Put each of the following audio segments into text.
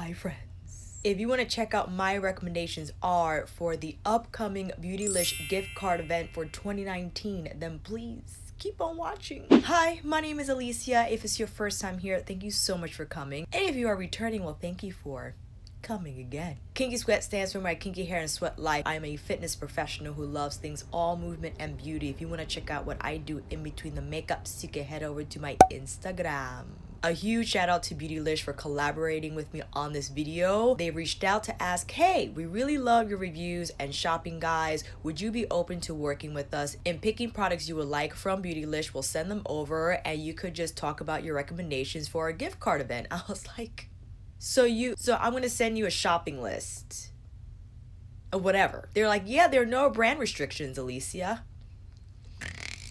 Hi friends. If you want to check out my recommendations are for the upcoming Beautylish gift card event for 2019, then please keep on watching. Hi, my name is Alicia. If it's your first time here, thank you so much for coming. And if you are returning, well, thank you for coming again. KINKYSWEAT stands for my kinky hair and sweat life. I am a fitness professional who loves things all movement and beauty. If you want to check out what I do in between the makeups, you can head over to my Instagram. A huge shout out to Beautylish for collaborating with me on this video. They reached out to ask, hey, we really love your reviews and shopping guides. Would you be open to working with us in picking products you would like from Beautylish? We'll send them over and you could just talk about your recommendations for a gift card event. I was like, so I'm gonna send you a shopping list or whatever. They're like, yeah, there are no brand restrictions, Alicia.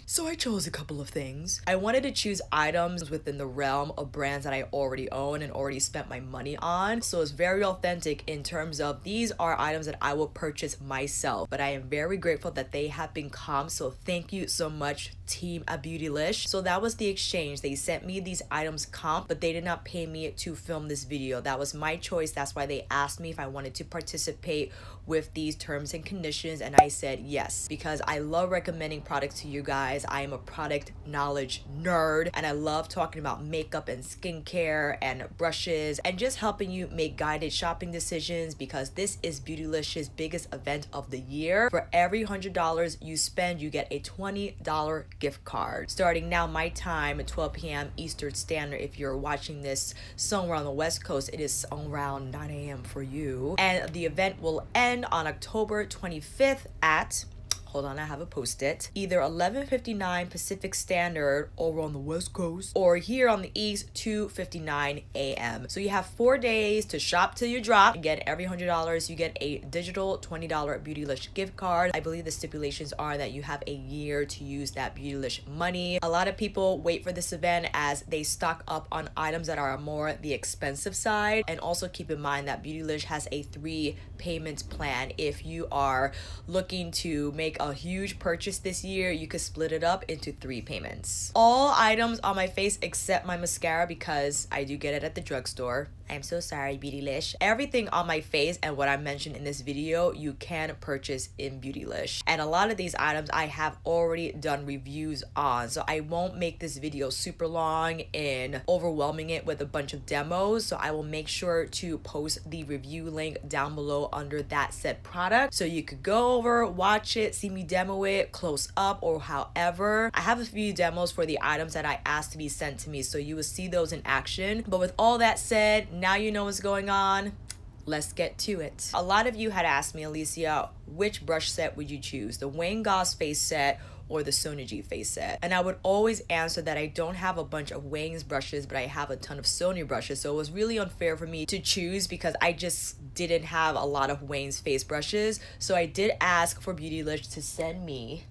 So I chose a couple of things. I wanted to choose items within the realm of brands that I already own and already spent my money on. So it's very authentic in terms of these are items that I will purchase myself. But I am very grateful that they have been comped. So thank you so much, team at Beautylish. So that was the exchange. They sent me these items comp, but they did not pay me to film this video. That was my choice. That's why they asked me if I wanted to participate with these terms and conditions, and I said yes, because I love recommending products to you guys. I am a product knowledge nerd and I love talking about makeup and skincare and brushes and just helping you make guided shopping decisions, because this is Beautylish's biggest event of the year. For every $100 you spend, you get a $20 gift card. Starting now my time at 12 p.m. Eastern Standard. If you're watching this somewhere on the West Coast, it is around 9 a.m. for you. And the event will end on October 25th at, hold on, I have a post-it, either 11:59 Pacific Standard over on the West Coast or here on the East, 2:59 a.m. So you have 4 days to shop till you drop. Again, every $100 you get a digital $20 Beautylish gift card. I believe the stipulations are that you have a year to use that Beautylish money. A lot of people wait for this event as they stock up on items that are more the expensive side. And also keep in mind that Beautylish has a 3-payment plan. If you are looking to make a huge purchase this year, you could split it up into 3 payments. All items on my face except my mascara, because I do get it at the drugstore. I'm so sorry, Beautylish. Everything on my face and what I mentioned in this video, you can purchase in Beautylish. And a lot of these items I have already done reviews on, so I won't make this video super long in overwhelming it with a bunch of demos. So I will make sure to post the review link down below under that said product, so you could go over, watch it, see me demo it close up or however. I have a few demos for the items that I asked to be sent to me, so you will see those in action. But with all that said, now you know what's going on. Let's get to it. A lot of you had asked me, Alicia, which brush set would you choose? The Wayne Goss face set or the Sony face set? And I would always answer that I don't have a bunch of Wayne's brushes, but I have a ton of Sony brushes. So it was really unfair for me to choose because I just didn't have a lot of Wayne's face brushes. So I did ask for Beautylish to send me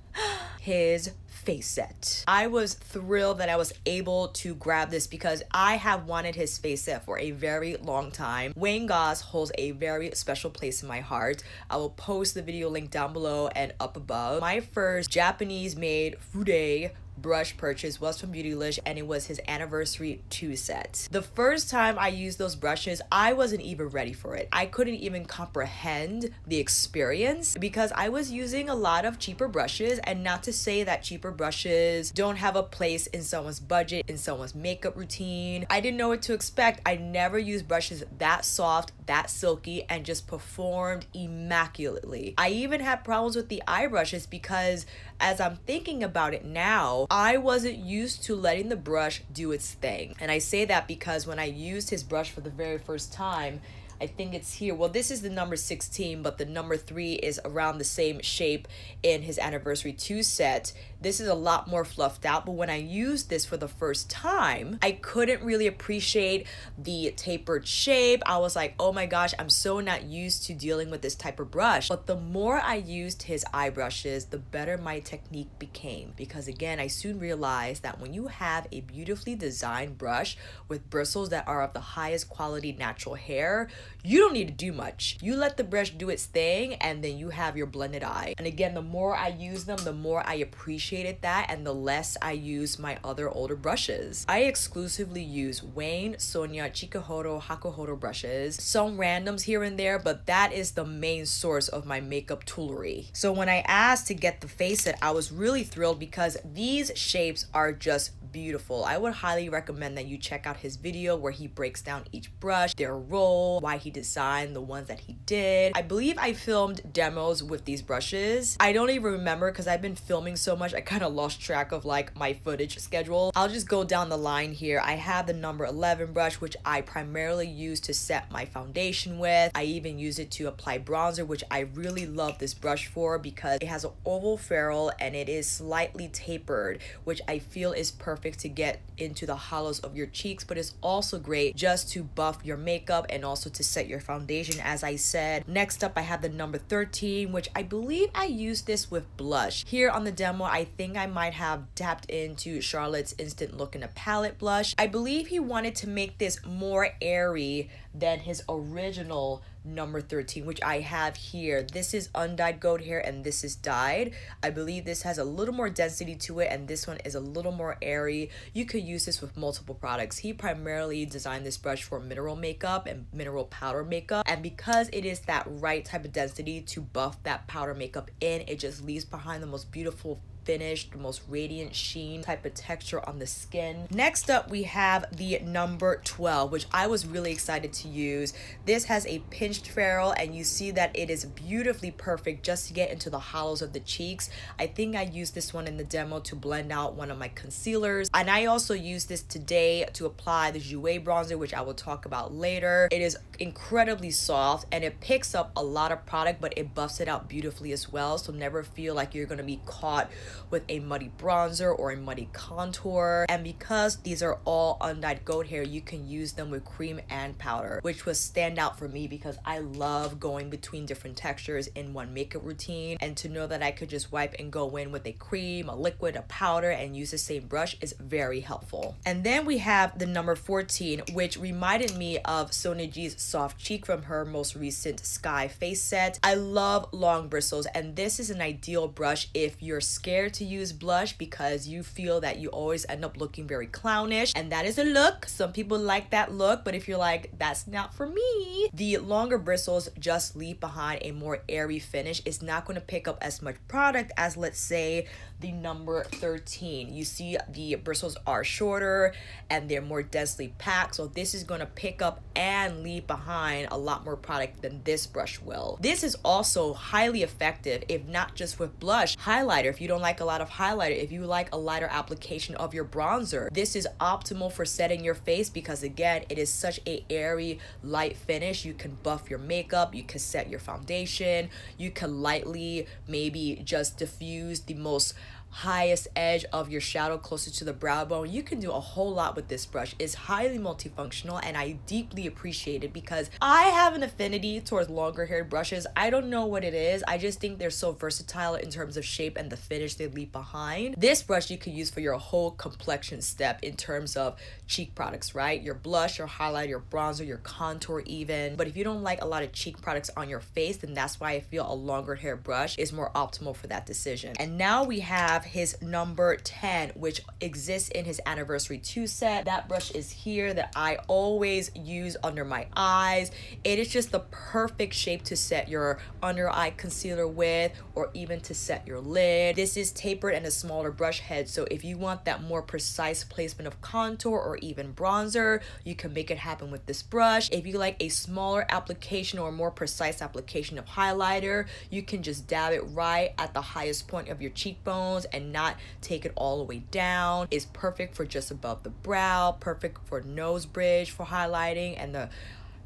his face set. I was thrilled that I was able to grab this because I have wanted his face set for a very long time. Wayne Goss holds a very special place in my heart. I will post the video link down below and up above. My first Japanese made Fude brush purchase was from Beautylish, and it was his anniversary 2 set. The first time I used those brushes, I wasn't even ready for it. I couldn't even comprehend the experience because I was using a lot of cheaper brushes, and not to say that cheaper brushes don't have a place in someone's budget, in someone's makeup routine. I didn't know what to expect. I never used brushes that soft, that silky, and just performed immaculately. I even had problems with the eye brushes because as I'm thinking about it now, I wasn't used to letting the brush do its thing. And I say that because when I used his brush for the very first time, I think it's here. Well, this is the number 16, but the number 3 is around the same shape in his anniversary 2 set. This is a lot more fluffed out, but when I used this for the first time, I couldn't really appreciate the tapered shape. I was like, oh my gosh, I'm so not used to dealing with this type of brush. But the more I used his eye brushes, the better my technique became. Because again, I soon realized that when you have a beautifully designed brush with bristles that are of the highest quality natural hair, you don't need to do much. You let the brush do its thing, and then you have your blended eye. And again, the more I use them, the more I appreciated that, and the less I use my other older brushes. I exclusively use Wayne, Sonia, Chikuhodo, Hakuhodo brushes, some randoms here and there, but that is the main source of my makeup toolery. So when I asked to get the face set, I was really thrilled because these shapes are just beautiful. I would highly recommend that you check out his video where he breaks down each brush, their role, why he designed the ones that he did. I believe I filmed demos with these brushes. I don't even remember because I've been filming so much, I kind of lost track of like my footage schedule. I'll just go down the line here. I have the number 11 brush, which I primarily use to set my foundation with. I even use it to apply bronzer, which I really love this brush for because it has an oval ferrule and it is slightly tapered, which I feel is perfect to get into the hollows of your cheeks, but it's also great just to buff your makeup and also to set your foundation, as I said. Next up, I have the number 13, which I believe I used this with blush. Here on the demo, I think I might have tapped into Charlotte's Instant Look in a palette blush. I believe he wanted to make this more airy than his original number 13, which I have here. This is undyed goat hair and this is dyed. I believe this has a little more density to it and this one is a little more airy. You could use this with multiple products. He primarily designed this brush for mineral makeup and mineral powder makeup, and because it is that right type of density to buff that powder makeup in, it just leaves behind the most beautiful finished, most radiant sheen type of texture on the skin. Next up, we have the number 12, which I was really excited to use. This has a pinched ferrule and you see that it is beautifully perfect just to get into the hollows of the cheeks. I think I used this one in the demo to blend out one of my concealers, and I also used this today to apply the Jouer bronzer, which I will talk about later. It is incredibly soft and it picks up a lot of product, but it buffs it out beautifully as well, so never feel like you're going to be caught with a muddy bronzer or a muddy contour. And because these are all undyed goat hair, you can use them with cream and powder, which was stand out for me because I love going between different textures in one makeup routine, and to know that I could just wipe and go in with a cream, a liquid, a powder, and use the same brush is very helpful. And then we have the number 14, which reminded me of Sonia G's Soft Cheek from her most recent Sky face set. I love long bristles, and this is an ideal brush if you're scared to use blush because you feel that you always end up looking very clownish, and that is a look. Some people like that look, but if you're like, that's not for me, the longer bristles just leave behind a more airy finish. It's not going to pick up as much product as, let's say, the number 13. You see the bristles are shorter and they're more densely packed, so this is going to pick up and leave behind a lot more product than this brush will. This is also highly effective, if not just with blush, highlighter. If you don't like a lot of highlighter, if you like a lighter application of your bronzer, this is optimal for setting your face because again, it is such a airy light finish. You can buff your makeup, you can set your foundation, you can lightly maybe just diffuse the most highest edge of your shadow closer to the brow bone. You can do a whole lot with this brush. It's highly multifunctional and I deeply appreciate it because I have an affinity towards longer haired brushes. I don't know what it is. I just think they're so versatile in terms of shape and the finish they leave behind. This brush you could use for your whole complexion step in terms of cheek products, right? Your blush, your highlight, your bronzer, your contour even. But if you don't like a lot of cheek products on your face, then that's why I feel a longer hair brush is more optimal for that decision. And now we have his number 10, which exists in his anniversary 2 set. That brush is here that I always use under my eyes. It is just the perfect shape to set your under eye concealer with, or even to set your lid. This is tapered and a smaller brush head, so if you want that more precise placement of contour or even bronzer, you can make it happen with this brush. If you like a smaller application or more precise application of highlighter, you can just dab it right at the highest point of your cheekbones and not take it all the way down. It's perfect for just above the brow, perfect for nose bridge for highlighting and the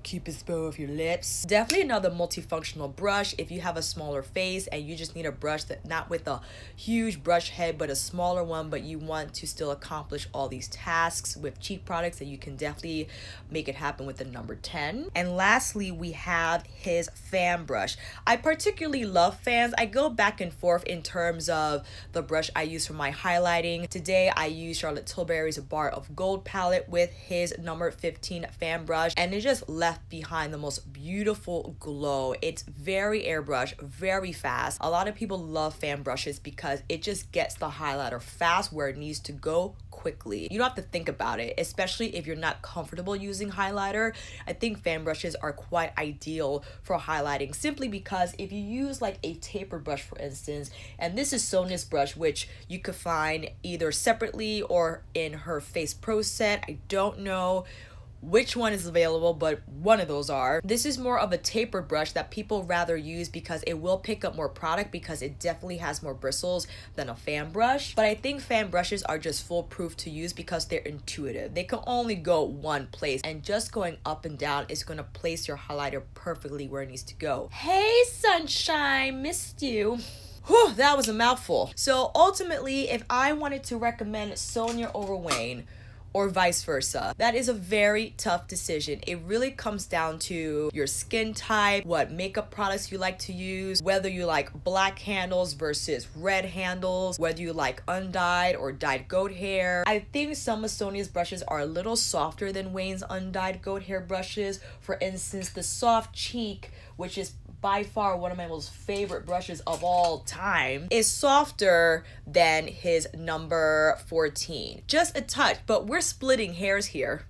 Cupid's bow of your lips. Definitely another multifunctional brush if you have a smaller face and you just need a brush that not with a huge brush head but a smaller one, but you want to still accomplish all these tasks with cheek products, that you can definitely make it happen with the number 10. And lastly, we have his fan brush. I particularly love fans. I go back and forth in terms of the brush I use for my highlighting. Today I use Charlotte Tilbury's Bar of Gold palette with his number 15 fan brush, and it just left left behind the most beautiful glow. It's very airbrush, very fast. A lot of people love fan brushes because it just gets the highlighter fast where it needs to go quickly. You don't have to think about it, especially if you're not comfortable using highlighter. I think fan brushes are quite ideal for highlighting, simply because if you use like a taper brush, for instance, and this is Sonia's brush, which you could find either separately or in her Face Pro set. I don't know which one is available, but one of those are. This is more of a taper brush that people rather use because it will pick up more product, because it definitely has more bristles than a fan brush. But I think fan brushes are just foolproof to use because they're intuitive. They can only go one place, and just going up and down is going to place your highlighter perfectly where it needs to go. Hey sunshine, missed you. Whew, that was a mouthful. So ultimately, if I wanted to recommend Sonia over Wayne, or vice versa, that is a very tough decision. It really comes down to your skin type, what makeup products you like to use, whether you like black handles versus red handles, whether you like undyed or dyed goat hair. I think some of Sonia's brushes are a little softer than Wayne's undyed goat hair brushes. For instance, the Soft Cheek, which is by far one of my most favorite brushes of all time, is softer than his number 14. Just a touch, but we're splitting hairs here.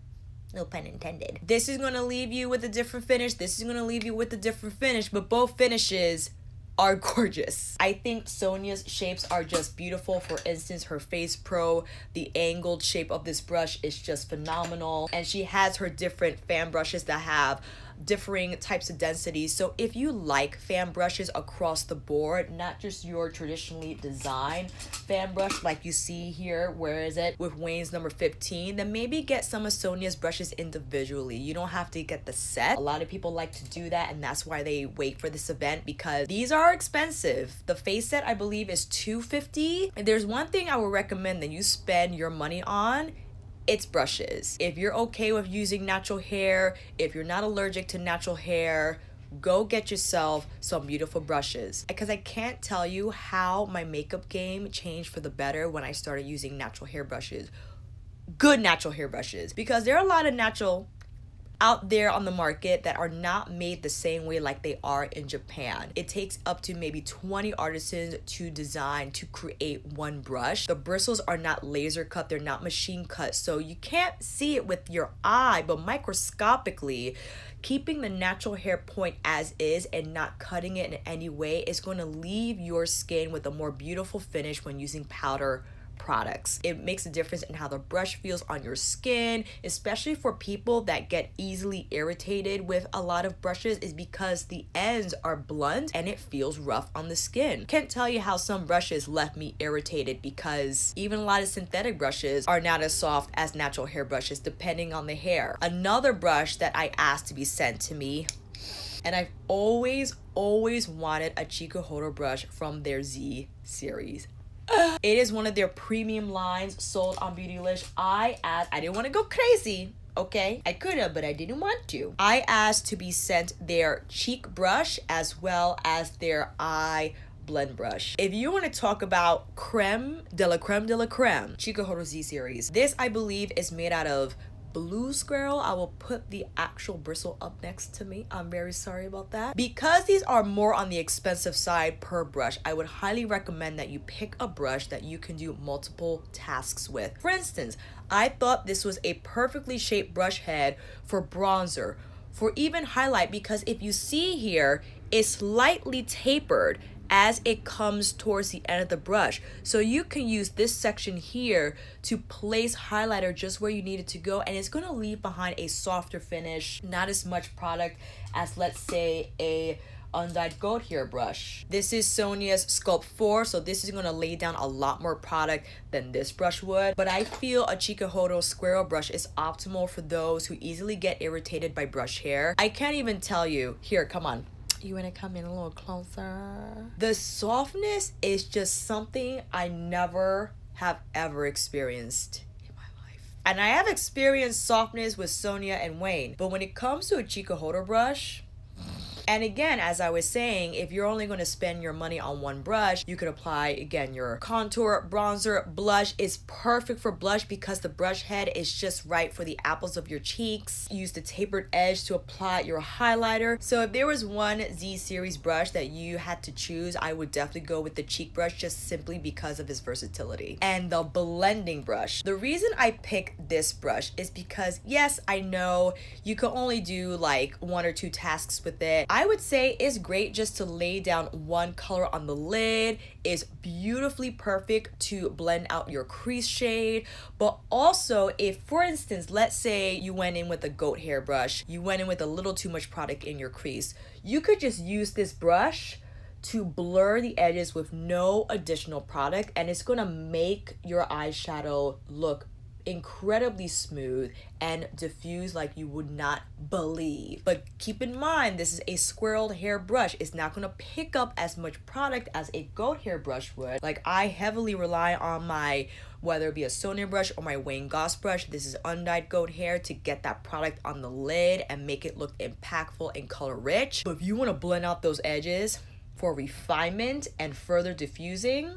No pun intended. This is gonna leave you with a different finish. This is gonna leave you with a different finish, but both finishes are gorgeous. I think Sonia's shapes are just beautiful. For instance, her Face Pro, the angled shape of this brush is just phenomenal. And she has her different fan brushes that have differing types of densities. So if you like fan brushes across the board, not just your traditionally designed fan brush like you see here, where is it, with Wayne's number 15, then maybe get some of Sonia's brushes individually. You don't have to get the set. A lot of people like to do that, and that's why they wait for this event, because these are expensive. The face set, I believe, is $250. And there's one thing I would recommend that you spend your money on, it's brushes. If you're okay with using natural hair, if you're not allergic to natural hair, go get yourself some beautiful brushes. Because I can't tell you how my makeup game changed for the better when I started using natural hair brushes. Good natural hair brushes. Because there are a lot of natural out there on the market that are not made the same way like they are in Japan. It takes up to maybe 20 artisans to design, to create one brush. The bristles are not laser cut, they're not machine cut, so you can't see it with your eye, but microscopically, keeping the natural hair point as is and not cutting it in any way is going to leave your skin with a more beautiful finish when using powder products. It makes a difference in how the brush feels on your skin, especially for people that get easily irritated with a lot of brushes, is because the ends are blunt and it feels rough on the skin. Can't tell you how some brushes left me irritated, because even a lot of synthetic brushes are not as soft as natural hair brushes depending on the hair. Another brush that I asked to be sent to me, and I've always wanted a Chikuhodo brush from their Z series. It is one of their premium lines sold on Beautylish. I didn't want to go crazy, okay? I could have, but I didn't want to. I asked to be sent their cheek brush as well as their eye blend brush. If you want to talk about creme de la creme de la creme, Chikuhodo Z series. This, I believe, is made out of blue squirrel. I will put the actual bristle up next to me. I'm very sorry about that. Because these are more on the expensive side per brush, I would highly recommend that you pick a brush that you can do multiple tasks with. For instance, I thought this was a perfectly shaped brush head for bronzer, for even highlight, because if you see here, it's slightly tapered as it comes towards the end of the brush. So you can use this section here to place highlighter just where you need it to go, and it's going to leave behind a softer finish, not as much product as, let's say, a undyed goat hair brush. This is Sonia's Sculpt 4, so this is going to lay down a lot more product than this brush would. But I feel a Chikuhodo squirrel brush is optimal for those who easily get irritated by brush hair. I can't even tell you. Here, come on. You want to come in a little closer? The softness is just something I never have ever experienced in my life. And I have experienced softness with Sonia and Wayne, but when it comes to a Chikuhodo brush, And again, as I was saying, if you're only going to spend your money on one brush, you could apply, again, your contour, bronzer, blush. Is perfect for blush because the brush head is just right for the apples of your cheeks. Use the tapered edge to apply your highlighter. So if there was one Z series brush that you had to choose, I would definitely go with the cheek brush, just simply because of its versatility. And the blending brush. The reason I picked this brush is because, yes, I know you can only do like 1 or 2 tasks with it. I would say it's great just to lay down one color on the lid. It's beautifully perfect to blend out your crease shade. But also, if for instance, let's say you went in with a goat hair brush, you went in with a little too much product in your crease, you could just use this brush to blur the edges with no additional product, and it's gonna make your eyeshadow look incredibly smooth and diffuse like you would not believe. But keep in mind, this is a squirreled hair brush. It's not gonna pick up as much product as a goat hair brush would. Like, I heavily rely on my, whether it be a Sonia brush or my Wayne Goss brush, this is undyed goat hair, to get that product on the lid and make it look impactful and color rich. But if you want to blend out those edges for refinement and further diffusing,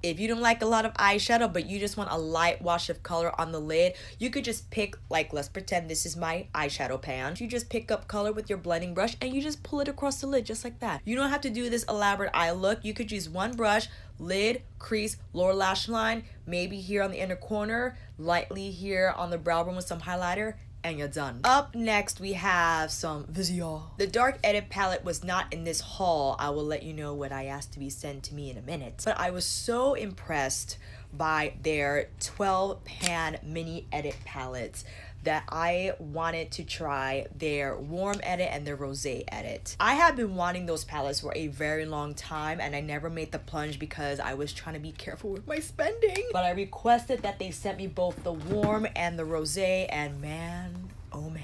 if you don't like a lot of eyeshadow but you just want a light wash of color on the lid, you could just pick, like, let's pretend this is my eyeshadow pan. You just pick up color with your blending brush and you just pull it across the lid just like that. You don't have to do this elaborate eye look. You could use one brush, lid, crease, lower lash line, maybe here on the inner corner, lightly here on the brow bone with some highlighter, and you're done. Up next, we have some Viseart. The Dark Edit palette was not in this haul. I will let you know what I asked to be sent to me in a minute. But I was so impressed by their 12 pan mini edit palettes that I wanted to try their warm edit and their rosé edit. I have been wanting those palettes for a very long time, and I never made the plunge because I was trying to be careful with my spending. But I requested that they sent me both the warm and the rosé, and man, oh man.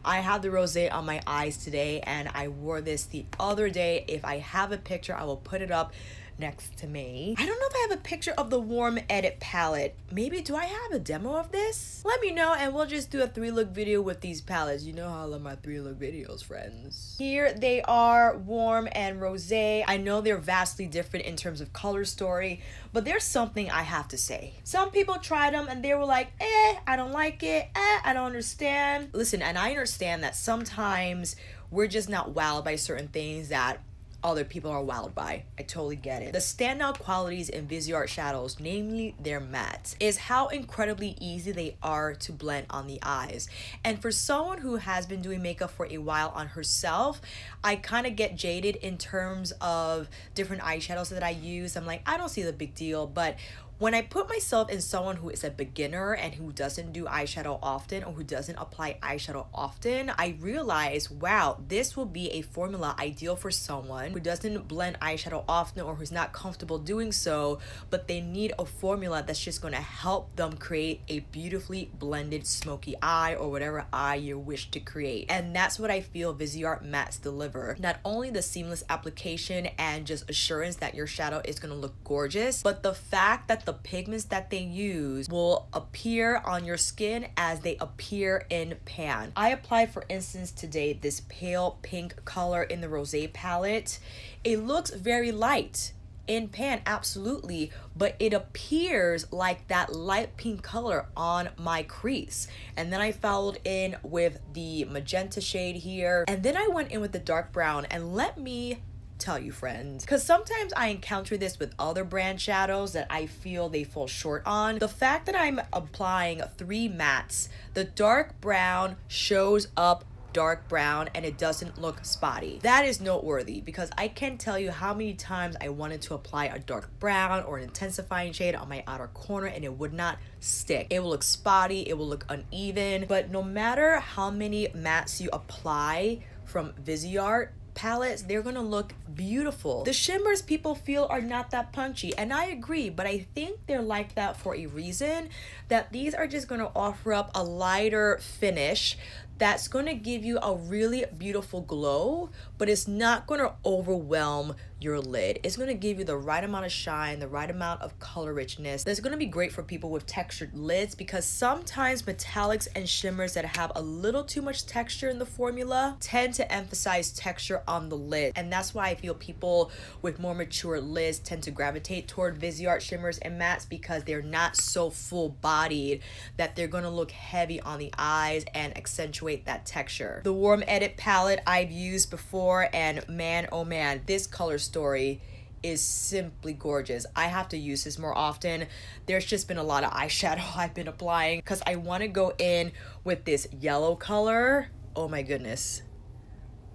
I have the rosé on my eyes today, and I wore this the other day. If I have a picture, I will put it up next to me. I don't know if I have a picture of the warm edit palette. Maybe, do I have a demo of this? Let me know and we'll just do a 3-look video with these palettes. You know how I love my 3-look videos, friends. Here they are, warm and rosé. I know they're vastly different in terms of color story, but there's something I have to say. Some people tried them and they were like, I don't like it, I don't understand. Listen, and I understand that sometimes we're just not wowed by certain things that other people are wowed by. I totally get it. The standout qualities in Viseart shadows, namely their mattes, is how incredibly easy they are to blend on the eyes. And for someone who has been doing makeup for a while on herself, I kind of get jaded in terms of different eyeshadows that I use. I'm like, I don't see the big deal. But when I put myself in someone who is a beginner and who doesn't do eyeshadow often or who doesn't apply eyeshadow often, I realize, wow, this will be a formula ideal for someone who doesn't blend eyeshadow often or who's not comfortable doing so, but they need a formula that's just going to help them create a beautifully blended smoky eye or whatever eye you wish to create. And that's what I feel Viseart mattes deliver. Not only the seamless application and just assurance that your shadow is going to look gorgeous, but the fact that the pigments that they use will appear on your skin as they appear in pan. I applied, for instance, today this pale pink color in the rosé palette. It looks very light in pan, absolutely, but it appears like that light pink color on my crease. And then I followed in with the magenta shade here, and then I went in with the dark brown. And let me tell you, friends, because sometimes I encounter this with other brand shadows that I feel they fall short on. The fact that I'm applying 3 mattes, the dark brown shows up dark brown and it doesn't look spotty. That is noteworthy because I can't tell you how many times I wanted to apply a dark brown or an intensifying shade on my outer corner and it would not stick. It will look spotty, it will look uneven. But no matter how many mattes you apply from Viseart palettes, they're gonna look beautiful. The shimmers people feel are not that punchy, and I agree, but I think they're like that for a reason, that these are just gonna offer up a lighter finish that's going to give you a really beautiful glow, but it's not going to overwhelm your lid. It's going to give you the right amount of shine, the right amount of color richness. That's going to be great for people with textured lids, because sometimes metallics and shimmers that have a little too much texture in the formula tend to emphasize texture on the lid. And that's why I feel people with more mature lids tend to gravitate toward Viseart shimmers and mattes, because they're not so full bodied that they're going to look heavy on the eyes and accentuate that texture. The Warm Edit palette I've used before, and man, oh man, this color story is simply gorgeous. I have to use this more often. There's just been a lot of eyeshadow I've been applying because I want to go in with this yellow color. Oh my goodness.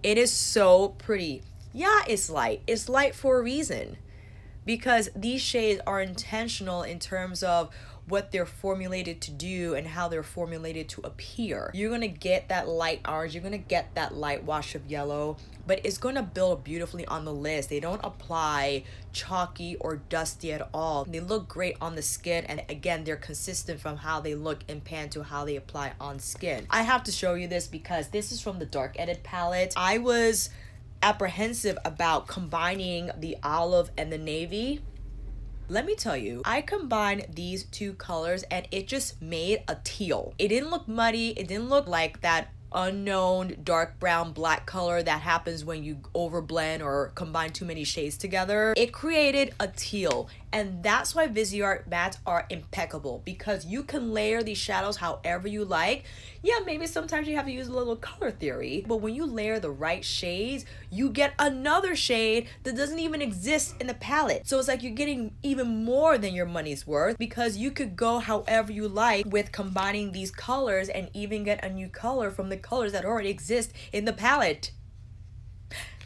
It is so pretty. Yeah, it's light. It's light for a reason, because these shades are intentional in terms of what they're formulated to do and how they're formulated to appear. You're gonna get that light orange, you're gonna get that light wash of yellow, but it's gonna build beautifully on the lids. They don't apply chalky or dusty at all. They look great on the skin, and again, they're consistent from how they look in pan to how they apply on skin. I have to show you this because this is from the Dark Edit palette. I was apprehensive about combining the olive and the navy. Let me tell you, I combined these two colors and it just made a teal. It didn't look muddy. It didn't look like that unknown dark brown black color that happens when you overblend or combine too many shades together. It created a teal, and that's why Viseart mattes are impeccable, because you can layer these shadows however you like. Yeah, maybe sometimes you have to use a little color theory, but when you layer the right shades, you get another shade that doesn't even exist in the palette. So it's like you're getting even more than your money's worth, because you could go however you like with combining these colors and even get a new color from the colors that already exist in the palette.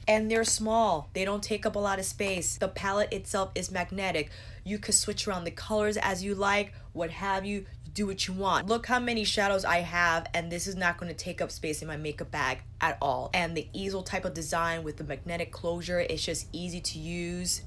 And they're small. They don't take up a lot of space. The palette itself is magnetic. You could switch around the colors as you like, what have you. Do what you want. Look how many shadows I have, and this is not going to take up space in my makeup bag at all. And the easel type of design with the magnetic closure, it's just easy to use.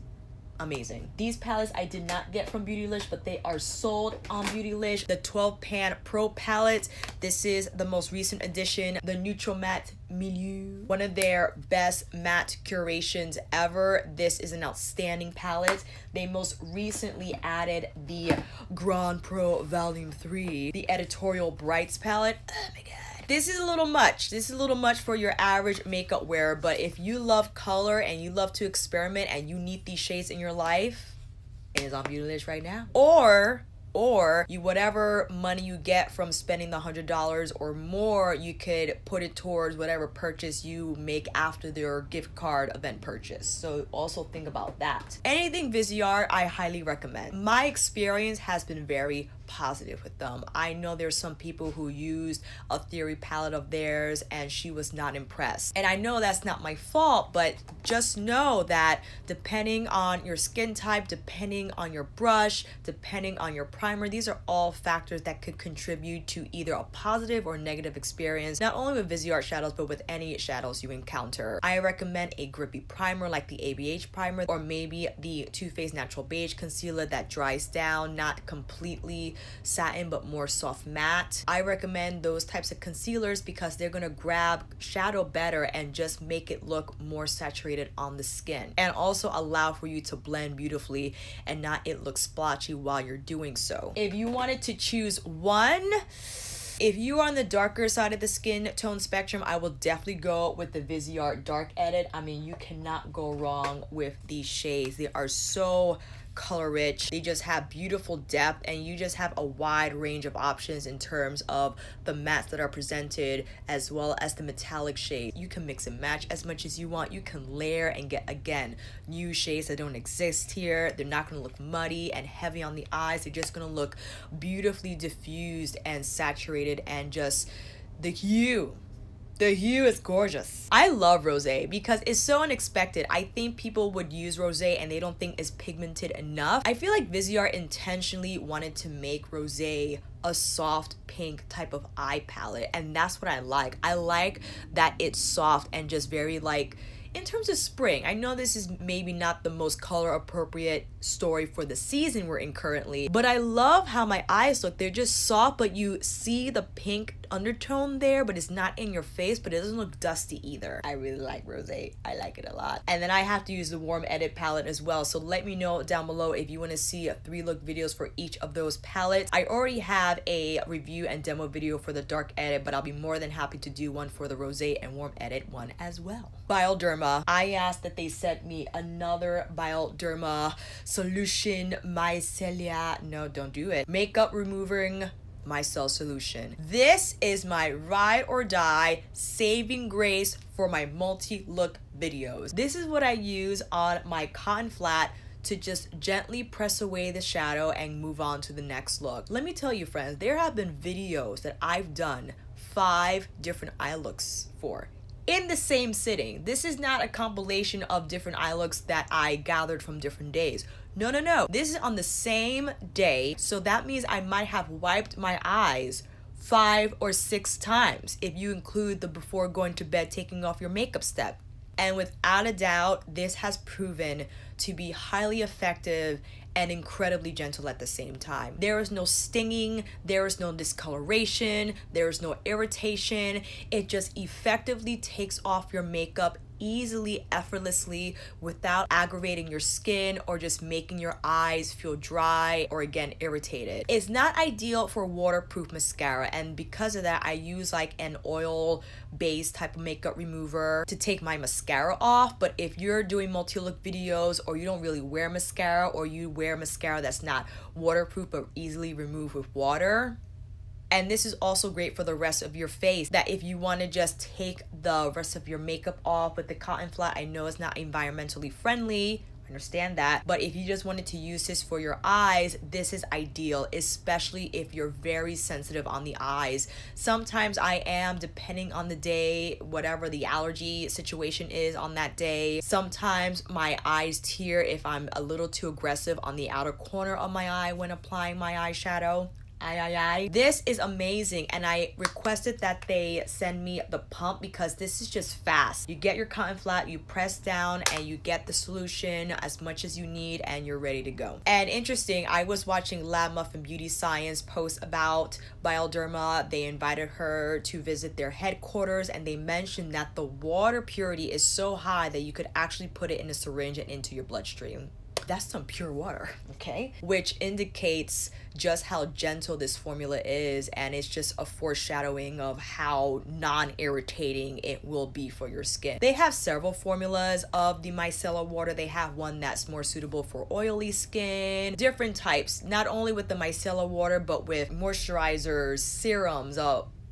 Amazing. These palettes I did not get from Beautylish, but they are sold on Beautylish. The 12 Pan Pro palette. This is the most recent addition, the Neutral Matte Milieu. One of their best matte curations ever. This is an outstanding palette. They most recently added the Grand Pro Volume 3, the Editorial Brights palette. Oh my god. This is a little much. This is a little much for your average makeup wearer, but if you love color and you love to experiment and you need these shades in your life, it is on Beautylish right now. Or you, whatever money you get from spending the $100 or more, you could put it towards whatever purchase you make after their gift card event purchase. So also think about that. Anything Viseart, I highly recommend. My experience has been very positive with them. I know there's some people who used a theory palette of theirs and she was not impressed. And I know that's not my fault, but just know that depending on your skin type, depending on your brush, depending on your primer, these are all factors that could contribute to either a positive or negative experience, not only with Viseart shadows, but with any shadows you encounter. I recommend a grippy primer like the ABH primer, or maybe the Too Faced Natural Beige Concealer that dries down, not completely satin but more soft matte. I recommend those types of concealers because they're gonna grab shadow better and just make it look more saturated on the skin, and also allow for you to blend beautifully and not it look splotchy while you're doing so. If you wanted to choose one, if you are on the darker side of the skin tone spectrum, I will definitely go with the Viseart Dark Edit. I mean, you cannot go wrong with these shades. They are so color rich. They just have beautiful depth, and you just have a wide range of options in terms of the mattes that are presented as well as the metallic shade. You can mix and match as much as you want. You can layer and get, again, new shades that don't exist here. They're not going to look muddy and heavy on the eyes. They're just going to look beautifully diffused and saturated, and just the hue is gorgeous. I love rosé because it's so unexpected. I think people would use rosé and they don't think it's pigmented enough. I feel like Viseart intentionally wanted to make rosé a soft pink type of eye palette, and that's what I like. I like that it's soft and just very like, in terms of spring. I know this is maybe not the most color appropriate story for the season we're in currently, but I love how my eyes look. They're just soft, but you see the pink undertone there, but it's not in your face, but it doesn't look dusty either. I really like rosé. I like it a lot. And then I have to use the Warm Edit palette as well. So let me know down below if you want to see 3 look videos for each of those palettes. I already have a review and demo video for the Dark Edit, but I'll be more than happy to do one for the Rosé and Warm Edit one as well. Bioderma. I asked that they sent me another Bioderma solution micellar. No, don't do it. Makeup removing micellar solution. This is my ride or die saving grace for my multi-look videos. This is what I use on my cotton flat to just gently press away the shadow and move on to the next look. Let me tell you, friends, there have been videos that I've done 5 different eye looks for in the same sitting. This is not a compilation of different eye looks that I gathered from different days. No, no, no. This is on the same day, so that means I might have wiped my eyes 5 or 6 times if you include the before going to bed taking off your makeup step. And without a doubt, this has proven to be highly effective and incredibly gentle at the same time. There is no stinging, there is no discoloration, there is no irritation. It just effectively takes off your makeup easily, effortlessly, without aggravating your skin or just making your eyes feel dry or again irritated. It's not ideal for waterproof mascara, and because of that I use like an oil based type of makeup remover to take my mascara off. But if you're doing multi-look videos or you don't really wear mascara, or you wear mascara that's not waterproof but easily removed with water, and this is also great for the rest of your face, that if you want to just take the rest of your makeup off with the cotton flat, I know it's not environmentally friendly, I understand that, but if you just wanted to use this for your eyes, this is ideal, especially if you're very sensitive on the eyes. Sometimes I am, depending on the day, whatever the allergy situation is on that day. Sometimes my eyes tear if I'm a little too aggressive on the outer corner of my eye when applying my eyeshadow. This is amazing, and I requested that they send me the pump because this is just fast. You get your cotton flat, you press down, and you get the solution as much as you need, and you're ready to go. And interesting, I was watching Lab Muffin Beauty Science post about Bioderma. They invited her to visit their headquarters, and they mentioned that the water purity is so high that you could actually put it in a syringe and into your bloodstream. That's some pure water, okay? Which indicates just how gentle this formula is, and it's just a foreshadowing of how non-irritating it will be for your skin. They have several formulas of the micellar water. They have one that's more suitable for oily skin, different types, not only with the micellar water, but with moisturizers, serums,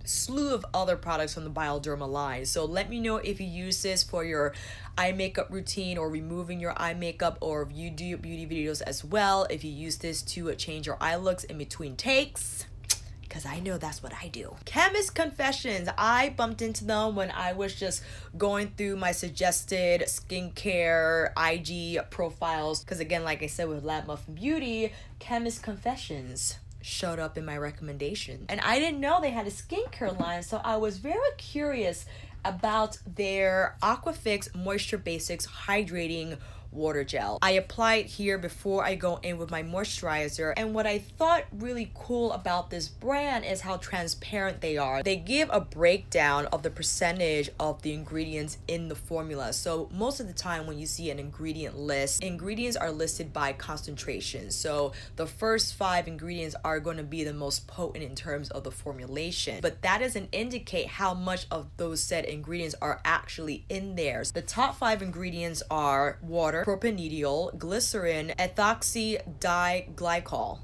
slew of other products from the Bioderma line. So let me know if you use this for your eye makeup routine or removing your eye makeup, or if you do beauty videos as well, if you use this to change your eye looks in between takes, because I know that's what I do. Chemist Confessions. I bumped into them when I was just going through my suggested skincare IG profiles, because again, like I said with Lab Muffin Beauty, Chemist Confessions showed up in my recommendation, and I didn't know they had a skincare line, so I was very curious about their AquaFix Moisture Basics Hydrating Water Gel. I apply it here before I go in with my moisturizer, and what I thought really cool about this brand is how transparent they are. They give a breakdown of the percentage of the ingredients in the formula. So most of the time when you see an ingredient list, ingredients are listed by concentration. So the first 5 ingredients are going to be the most potent in terms of the formulation, but that doesn't indicate how much of those said ingredients are actually in there. The top 5 ingredients are water, propanediol, glycerin, ethoxy diglycol,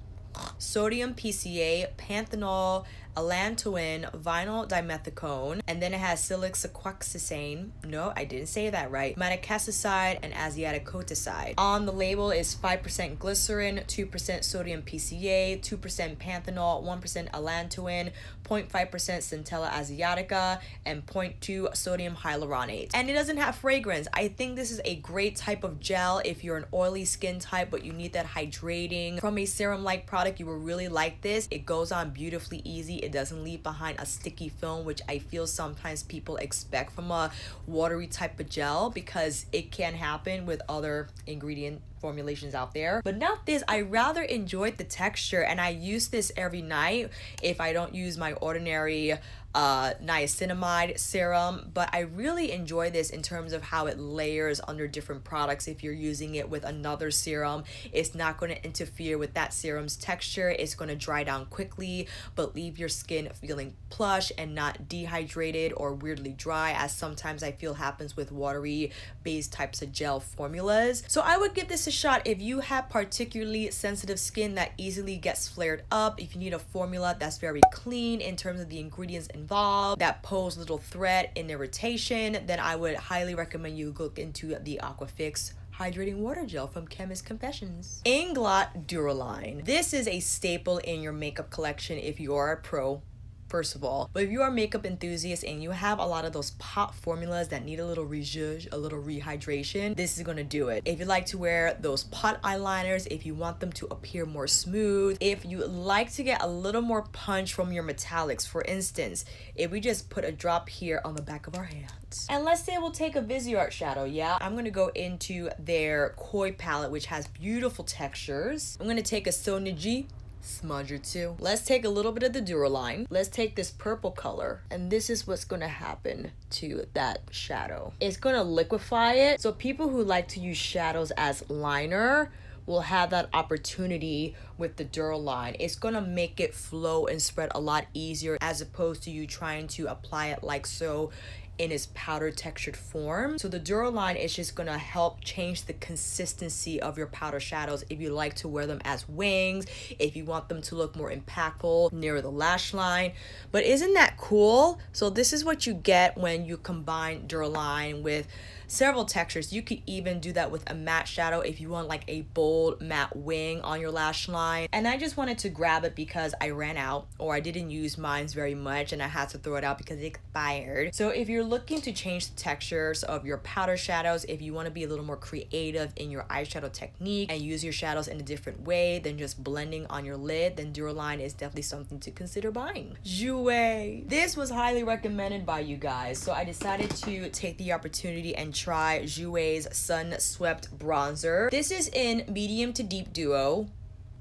sodium PCA, panthenol, allantoin, vinyl dimethicone, and then it has silicexoxane. No, I didn't say that right. Madecassoside and asiaticoticide. On the label is 5% glycerin, 2% sodium PCA, 2% panthenol, 1% allantoin, 0.5% Centella asiatica, and 0.2 sodium hyaluronate. And it doesn't have fragrance. I think this is a great type of gel if you're an oily skin type but you need that hydrating from a serum-like product. You will really like this. It goes on beautifully easy. It doesn't leave behind a sticky film, which I feel sometimes people expect from a watery type of gel, because it can happen with other ingredient formulations out there, but not this. I rather enjoyed the texture, and I use this every night if I don't use my ordinary niacinamide serum. But I really enjoy this in terms of how it layers under different products. If you're using it with another serum, it's not going to interfere with that serum's texture. It's going to dry down quickly but leave your skin feeling plush and not dehydrated or weirdly dry, as sometimes I feel happens with watery based types of gel formulas. So I would give this a shot if you have particularly sensitive skin that easily gets flared up. If you need a formula that's very clean in terms of the ingredients involved, that pose little threat in irritation, then I would highly recommend you look into the AquaFix Hydrating Water Gel from Chemist Confessions. Inglot Duraline. This is a staple in your makeup collection if you are a pro, first of all. But if you are a makeup enthusiast and you have a lot of those pot formulas that need a little rezhuzh, a little rehydration, this is gonna do it. If you like to wear those pot eyeliners, if you want them to appear more smooth, if you like to get a little more punch from your metallics, for instance, if we just put a drop here on the back of our hands. And let's say we'll take a Viseart shadow, yeah? I'm gonna go into their Koi palette, which has beautiful textures. I'm gonna take a Soniji smudge or two. Let's take a little bit of the Duraline. Let's take this purple color, and this is what's gonna happen to that shadow. It's gonna liquefy it. So people who like to use shadows as liner will have that opportunity with the Duraline. It's gonna make it flow and spread a lot easier, as opposed to you trying to apply it like so in its powder textured form. So the Duraline is just gonna help change the consistency of your powder shadows if you like to wear them as wings, if you want them to look more impactful near the lash line. But isn't that cool? So this is what you get when you combine Duraline with several textures. You could even do that with a matte shadow if you want like a bold matte wing on your lash line. And I just wanted to grab it because I ran out, or I didn't use mine very much and I had to throw it out because it expired. So if you're looking to change the textures of your powder shadows, if you want to be a little more creative in your eyeshadow technique and use your shadows in a different way than just blending on your lid, then Duraline is definitely something to consider buying. Jouer. This was highly recommended by you guys, so I decided to take the opportunity and try Jouer's Sunswept bronzer. This is in medium to deep duo.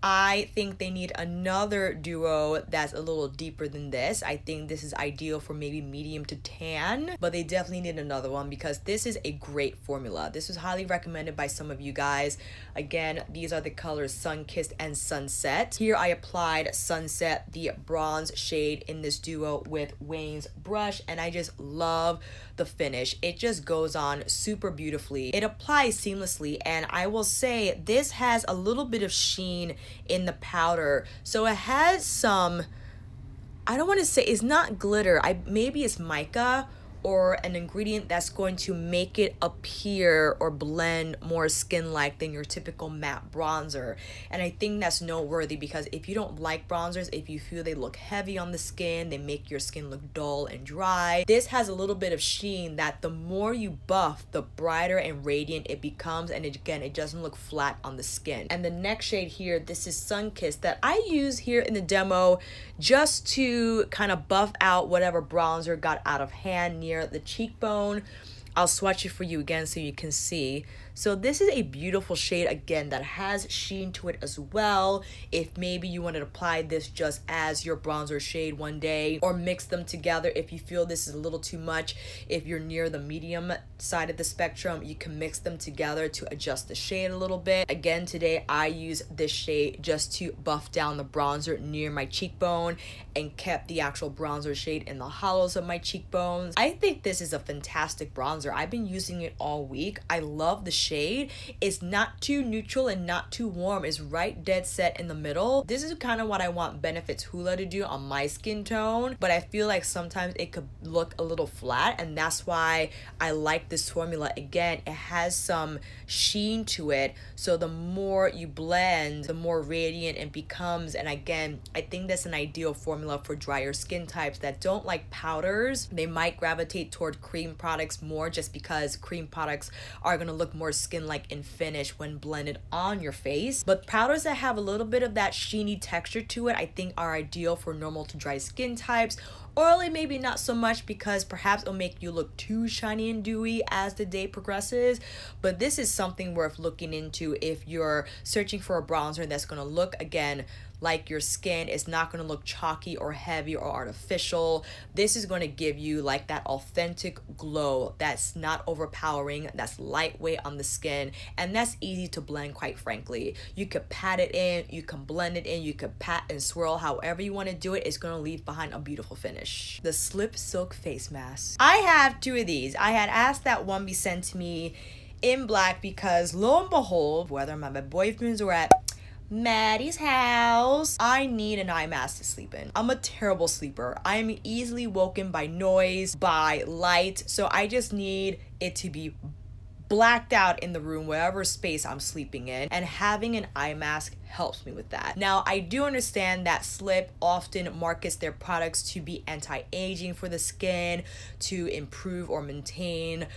I think they need another duo that's a little deeper than this. I think this is ideal for maybe medium to tan, but they definitely need another one because this is a great formula. This was highly recommended by some of you guys. Again, these are the colors Sun-Kissed and Sunset. Here I applied Sunset, the bronze shade in this duo with Wayne's brush, and I just love the finish. It just goes on super beautifully. It applies seamlessly, and I will say this has a little bit of sheen in the powder, so it has some, I don't want to say, it's not glitter, maybe it's mica or an ingredient that's going to make it appear or blend more skin-like than your typical matte bronzer. And I think that's noteworthy because if you don't like bronzers, if you feel they look heavy on the skin, they make your skin look dull and dry, this has a little bit of sheen that the more you buff, the brighter and radiant it becomes, and it doesn't look flat on the skin. And the next shade here, this is Sun-Kissed, that I use here in the demo just to kind of buff out whatever bronzer got out of hand near the cheekbone. I'll swatch it for you again so you can see. So this is a beautiful shade, again, that has sheen to it as well. If maybe you want to apply this just as your bronzer shade one day, or mix them together if you feel this is a little too much. If you're near the medium side of the spectrum, you can mix them together to adjust the shade a little bit. Again, today I use this shade just to buff down the bronzer near my cheekbone and kept the actual bronzer shade in the hollows of my cheekbones. I think this is a fantastic bronzer. I've been using it all week. I love the shade. It's not too neutral and not too warm. It's right dead set in the middle. This is kind of what I want Benefits Hoola to do on my skin tone, but I feel like sometimes it could look a little flat, and that's why I like this formula. Again, it has some sheen to it, so the more you blend, the more radiant it becomes. And again, I think that's an ideal formula for drier skin types that don't like powders. They might gravitate toward cream products more just because cream products are going to look more skin-like in finish when blended on your face. But powders that have a little bit of that sheeny texture to it, I think are ideal for normal to dry skin types, Oily maybe not so much, because perhaps it'll make you look too shiny and dewy as the day progresses. But this is something worth looking into if you're searching for a bronzer that's going to look, again, like your skin. Is not going to look chalky or heavy or artificial. This is going to give you like that authentic glow that's not overpowering, that's lightweight on the skin, and that's easy to blend, quite frankly. You could pat it in, you can blend it in, you could pat and swirl, however you want to do it. It's going to leave behind a beautiful finish. The Slip Silk Face Mask. I have two of these. I had asked that one be sent to me in black because lo and behold, whether my boyfriends were at Maddie's house, I need an eye mask to sleep in. I'm a terrible sleeper. I'm easily woken by noise, by light, so I just need it to be blacked out in the room, wherever space I'm sleeping in, and having an eye mask helps me with that. Now, I do understand that Slip often markets their products to be anti-aging for the skin, to improve or maintain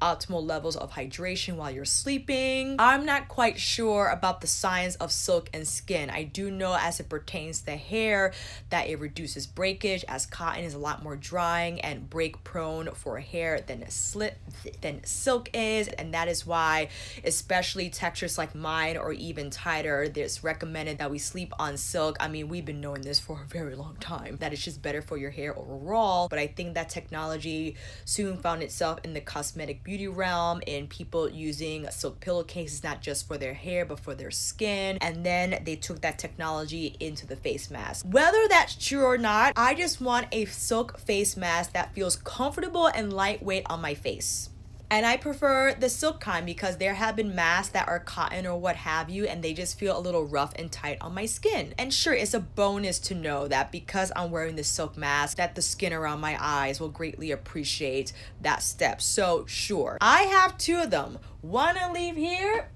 optimal levels of hydration while you're sleeping. I'm not quite sure about the science of silk and skin. I do know, as it pertains to hair, that it reduces breakage, as cotton is a lot more drying and break prone for hair than silk is, and that is why, especially textures like mine or even tighter, it's recommended that we sleep on silk. I mean, we've been knowing this for a very long time, that it's just better for your hair overall, but I think that technology soon found itself in the cosmetic beauty realm, in people using silk pillowcases not just for their hair but for their skin, and then they took that technology into the face mask. Whether that's true or not, I just want a silk face mask that feels comfortable and lightweight on my face. And I prefer the silk kind because there have been masks that are cotton or what have you, and they just feel a little rough and tight on my skin. And sure, it's a bonus to know that because I'm wearing this silk mask, that the skin around my eyes will greatly appreciate that step. So sure, I have two of them. One I leave here,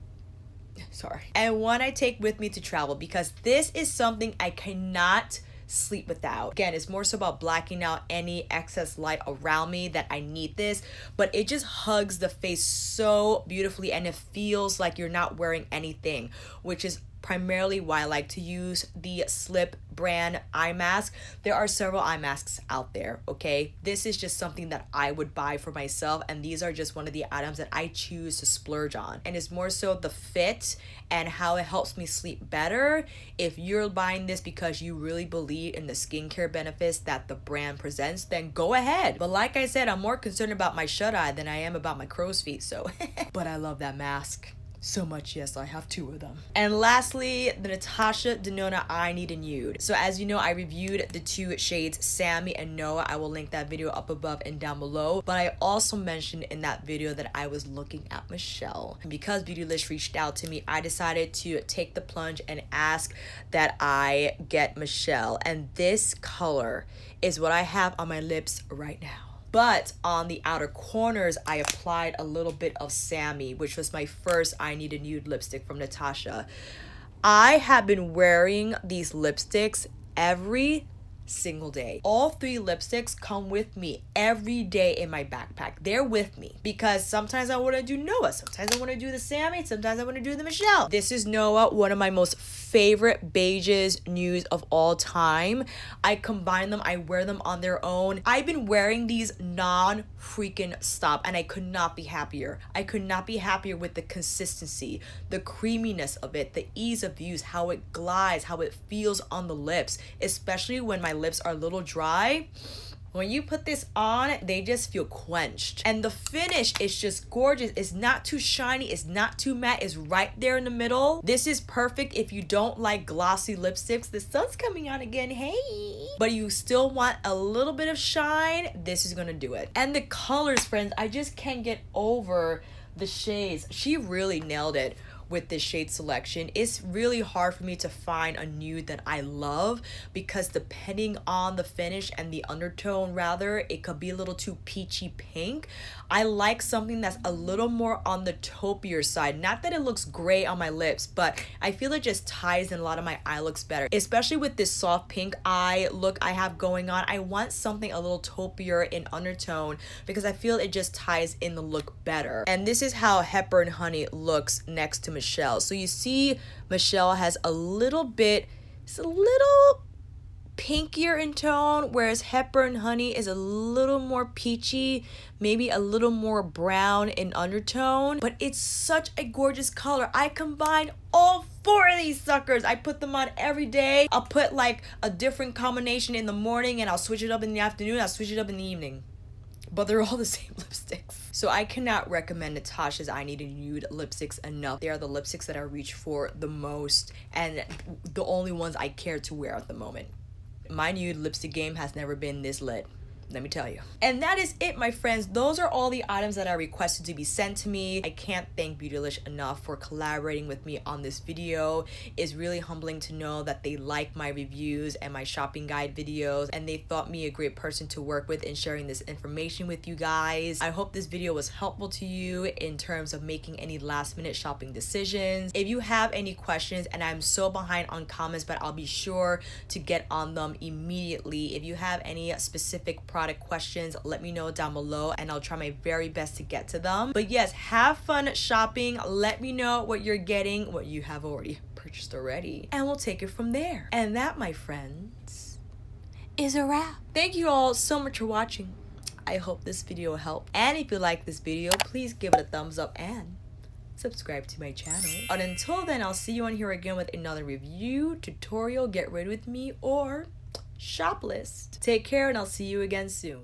and one I take with me to travel, because this is something I cannot sleep without. Again, it's more so about blacking out any excess light around me that I need this, but it just hugs the face so beautifully and it feels like you're not wearing anything, which is primarily why I like to use the Slip brand eye mask. There are several eye masks out there, okay? This is just something that I would buy for myself, and these are just one of the items that I choose to splurge on. And it's more so the fit and how it helps me sleep better. If you're buying this because you really believe in the skincare benefits that the brand presents, then go ahead. But like I said, I'm more concerned about my shut eye than I am about my crow's feet, so. But I love that mask so much, yes, I have two of them. And lastly, the Natasha Denona I Need a Nude. So as you know, I reviewed the two shades Sammy and Noah. I will link that video up above and down below. But I also mentioned in that video that I was looking at Michelle. And because Beautylish reached out to me, I decided to take the plunge and ask that I get Michelle. And this color is what I have on my lips right now. But on the outer corners, I applied a little bit of Sammy, which was my first I Need a Nude lipstick from Natasha. I have been wearing these lipsticks every single day. All three lipsticks come with me every day in my backpack. They're with me because sometimes I want to do Noah, sometimes I want to do the Sammy, sometimes I want to do the Michelle. This is Noah, one of my most favorite beiges nudes of all time. I combine them, I wear them on their own. I've been wearing these non-freaking stop, and I could not be happier. I could not be happier with the consistency, the creaminess of it, the ease of use, how it glides, how it feels on the lips, especially when my lips are a little dry. When you put this on, they just feel quenched. And the finish is just gorgeous. It's not too shiny, it's not too matte, it's right there in the middle. This is perfect if you don't like glossy lipsticks. The sun's coming out again, hey! But you still want a little bit of shine, this is gonna do it. And the colors, friends, I just can't get over the shades. She really nailed it with this shade selection. It's really hard for me to find a nude that I love because depending on the finish and the undertone rather, it could be a little too peachy pink. I like something that's a little more on the taupier side. Not that it looks great on my lips, but I feel it just ties in a lot of my eye looks better. Especially with this soft pink eye look I have going on, I want something a little taupier in undertone because I feel it just ties in the look better. And this is how Hepburn Honey looks next to Michelle. So you see Michelle has a little bit, it's a little pinkier in tone, whereas Hepburn Honey is a little more peachy, maybe a little more brown in undertone, but it's such a gorgeous color. I combined all 4 of these suckers. I put them on every day. I'll put like a different combination in the morning and I'll switch it up in the afternoon, I'll switch it up in the evening. But they're all the same lipsticks. So I cannot recommend Natasha's I Need a Nude lipsticks enough. They are the lipsticks that I reach for the most and the only ones I care to wear at the moment. My nude lipstick game has never been this lit, let me tell you. And that is it, my friends. Those are all the items that I requested to be sent to me. I can't thank Beautylish enough for collaborating with me on this video. It's really humbling to know that they like my reviews and my shopping guide videos, and they thought me a great person to work with in sharing this information with you guys. I hope this video was helpful to you in terms of making any last minute shopping decisions. If you have any questions, and I'm so behind on comments, but I'll be sure to get on them immediately. If you have any specific product questions, let me know down below and I'll try my very best to get to them. But yes, have fun shopping. Let me know what you're getting, what you have already purchased already, and we'll take it from there. And that, my friends, is a wrap. Thank you all so much for watching. I hope this video helped, and if you like this video, please give it a thumbs up and subscribe to my channel. And until then, I'll see you on here again with another review, tutorial, get ready with me, or shop list. Take care and I'll see you again soon.